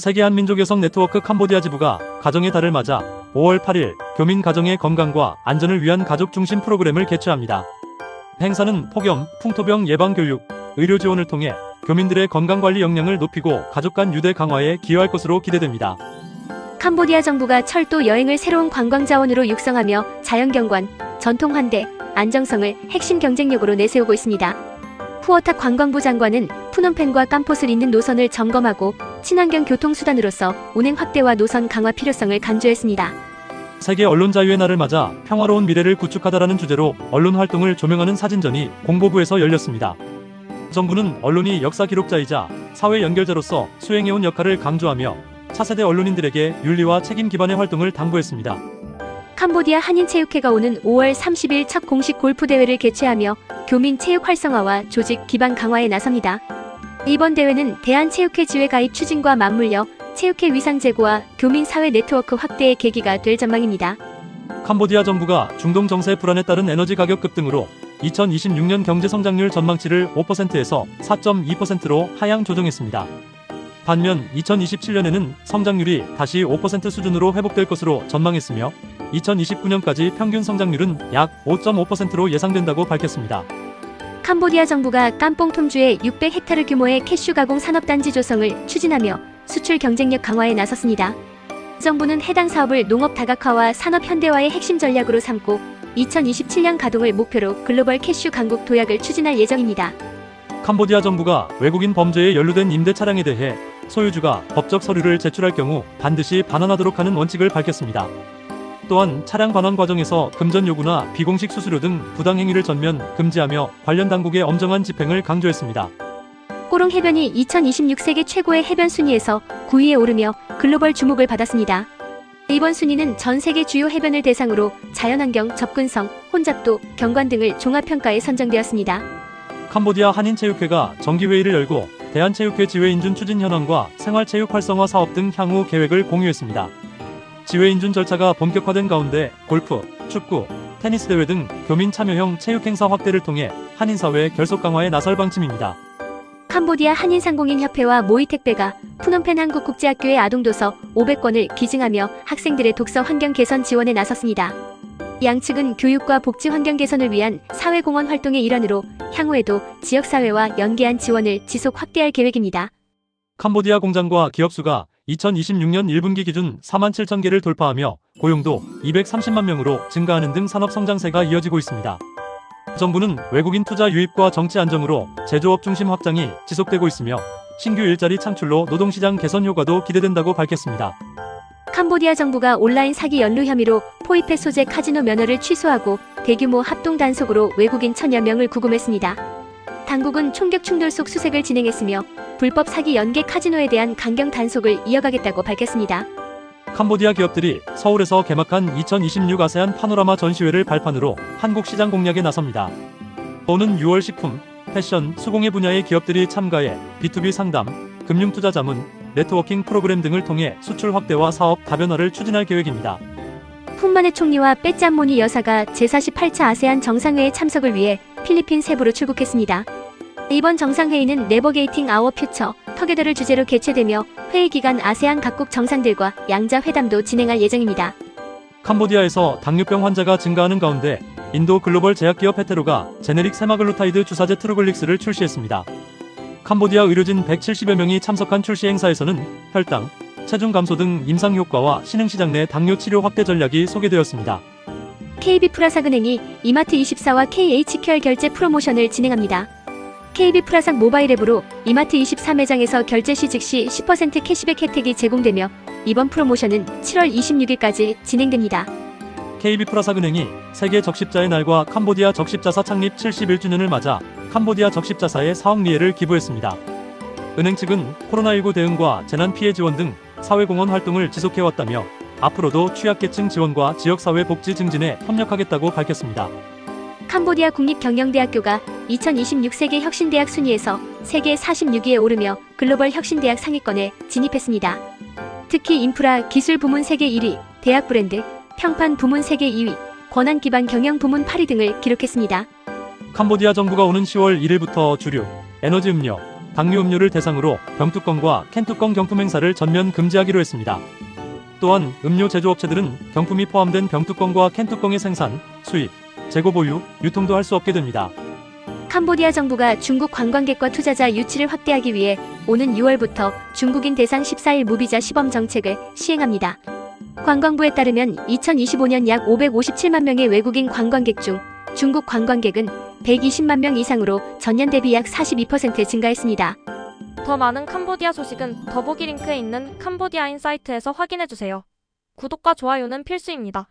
세계 한민족 여성 네트워크 캄보디아 지부가 가정의 달을 맞아 5월 8일 교민 가정의 건강과 안전을 위한 가족 중심 프로그램을 개최합니다. 행사는 폭염, 풍토병 예방 교육, 의료 지원을 통해 교민들의 건강관리 역량을 높이고 가족 간 유대 강화에 기여할 것으로 기대됩니다. 캄보디아 정부가 철도 여행을 새로운 관광 자원으로 육성하며 자연경관, 전통 환대, 안정성을 핵심 경쟁력으로 내세우고 있습니다. 푸어탁 관광부 장관은 푸놈펜과 캄폿을 잇는 노선을 점검하고 친환경 교통수단으로서 운행 확대와 노선 강화 필요성을 강조했습니다. 세계 언론 자유의 날을 맞아 평화로운 미래를 구축하다라는 주제로 언론 활동을 조명하는 사진전이 공보부에서 열렸습니다. 정부는 언론이 역사 기록자이자 사회 연결자로서 수행해온 역할을 강조하며 차세대 언론인들에게 윤리와 책임 기반의 활동을 당부했습니다. 캄보디아 한인체육회가 오는 5월 30일 첫 공식 골프 대회를 개최하며 교민 체육 활성화와 조직 기반 강화에 나섭니다. 이번 대회는 대한체육회 지회 가입 추진과 맞물려 체육회 위상 제고와 교민 사회 네트워크 확대의 계기가 될 전망입니다. 캄보디아 정부가 중동 정세 불안에 따른 에너지 가격 급등으로 2026년 경제 성장률 전망치를 5%에서 4.2%로 하향 조정했습니다. 반면 2027년에는 성장률이 다시 5% 수준으로 회복될 것으로 전망했으며 2029년까지 평균 성장률은 약 5.5%로 예상된다고 밝혔습니다. 캄보디아 정부가 깜뽕 톰주에 600헥타르 규모의 캐슈 가공 산업단지 조성을 추진하며 수출 경쟁력 강화에 나섰습니다. 정부는 해당 사업을 농업 다각화와 산업 현대화의 핵심 전략으로 삼고 2027년 가동을 목표로 글로벌 캐슈 강국 도약을 추진할 예정입니다. 캄보디아 정부가 외국인 범죄에 연루된 임대 차량에 대해 소유주가 법적 서류를 제출할 경우 반드시 반환하도록 하는 원칙을 밝혔습니다. 또한 차량 반환 과정에서 금전 요구나 비공식 수수료 등 부당행위를 전면 금지하며 관련 당국의 엄정한 집행을 강조했습니다. 꼬롱 해변이 2026 세계 최고의 해변 순위에서 9위에 오르며 글로벌 주목을 받았습니다. 이번 순위는 전 세계 주요 해변을 대상으로 자연환경, 접근성, 혼잡도, 경관 등을 종합평가에 선정되었습니다. 캄보디아 한인체육회가 정기회의를 열고 대한체육회 지회 인준 추진 현황과 생활체육 활성화 사업 등 향후 계획을 공유했습니다. 지회 인준 절차가 본격화된 가운데 골프, 축구, 테니스 대회 등 교민 참여형 체육 행사 확대를 통해 한인사회 결속 강화에 나설 방침입니다. 캄보디아 한인상공인협회와 모이택배가 푸놈펜 한국국제학교의 아동도서 500권을 기증하며 학생들의 독서 환경 개선 지원에 나섰습니다. 양측은 교육과 복지 환경 개선을 위한 사회공헌 활동의 일환으로 향후에도 지역사회와 연계한 지원을 지속 확대할 계획입니다. 캄보디아 공장과 기업 수가 2026년 1분기 기준 47,000개를 돌파하며 고용도 230만 명으로 증가하는 등 산업 성장세가 이어지고 있습니다. 정부는 외국인 투자 유입과 정치 안정으로 제조업 중심 확장이 지속되고 있으며 신규 일자리 창출로 노동시장 개선 효과도 기대된다고 밝혔습니다. 캄보디아 정부가 온라인 사기 연루 혐의로 포이펫 소재 카지노 면허를 취소하고 대규모 합동 단속으로 외국인 1000여 명을 구금했습니다. 당국은 총격 충돌 속 수색을 진행했으며 불법 사기 연계 카지노에 대한 강경 단속을 이어가겠다고 밝혔습니다. 캄보디아 기업들이 서울에서 개막한 2026 아세안 파노라마 전시회를 발판으로 한국 시장 공략에 나섭니다. 오는 6월 식품, 패션, 수공예 분야의 기업들이 참가해 B2B 상담, 금융투자 자문, 네트워킹 프로그램 등을 통해 수출 확대와 사업 다변화를 추진할 계획입니다. 훈마네 총리와 빼짬모니 여사가 제48차 아세안 정상회에 참석을 위해 필리핀 세부로 출국했습니다. 이번 정상회의는 네버게이팅 아워 퓨처 터게더를 주제로 개최되며 회의 기간 아세안 각국 정상들과 양자 회담도 진행할 예정입니다. 캄보디아에서 당뇨병 환자가 증가하는 가운데 인도 글로벌 제약기업 헤테로가 제네릭 세마글루타이드 주사제 트루글릭스를 출시했습니다. 캄보디아 의료진 170여 명이 참석한 출시 행사에서는 혈당, 체중 감소 등 임상 효과와 신흥시장 내 당뇨 치료 확대 전략이 소개되었습니다. KB프라삭은행이 이마트24와 KHQR 결제 프로모션을 진행합니다. KB프라삭 모바일 앱으로 이마트24 매장에서 결제 시 즉시 10% 캐시백 혜택이 제공되며 이번 프로모션은 7월 26일까지 진행됩니다. KB프라삭은행이 세계 적십자의 날과 캄보디아 적십자사 창립 71주년을 맞아 캄보디아 적십자사에 4억 리엘을 기부했습니다. 은행 측은 코로나19 대응과 재난 피해 지원 등 사회공헌 활동을 지속해왔다며 앞으로도 취약계층 지원과 지역사회 복지 증진에 협력하겠다고 밝혔습니다. 캄보디아 국립경영대학교가 2026 세계 혁신대학 순위에서 세계 46위에 오르며 글로벌 혁신대학 상위권에 진입했습니다. 특히 인프라 기술 부문 세계 1위, 대학 브랜드, 평판 부문 세계 2위, 권한 기반 경영 부문 8위 등을 기록했습니다. 캄보디아 정부가 오는 10월 1일부터 주류, 에너지 음료, 당류 음료를 대상으로 병뚜껑과 캔뚜껑 경품 행사를 전면 금지하기로 했습니다. 또한 음료 제조업체들은 경품이 포함된 병뚜껑과 캔뚜껑의 생산, 수입, 재고 보유, 유통도 할 수 없게 됩니다. 캄보디아 정부가 중국 관광객과 투자자 유치를 확대하기 위해 오는 6월부터 중국인 대상 14일 무비자 시범 정책을 시행합니다. 관광부에 따르면 2025년 약 557만 명의 외국인 관광객 중 중국 관광객은 120만 명 이상으로 전년 대비 약 42% 증가했습니다. 더 많은 캄보디아 소식은 더보기 링크에 있는 캄보디아인 사이트에서 확인해주세요. 구독과 좋아요는 필수입니다.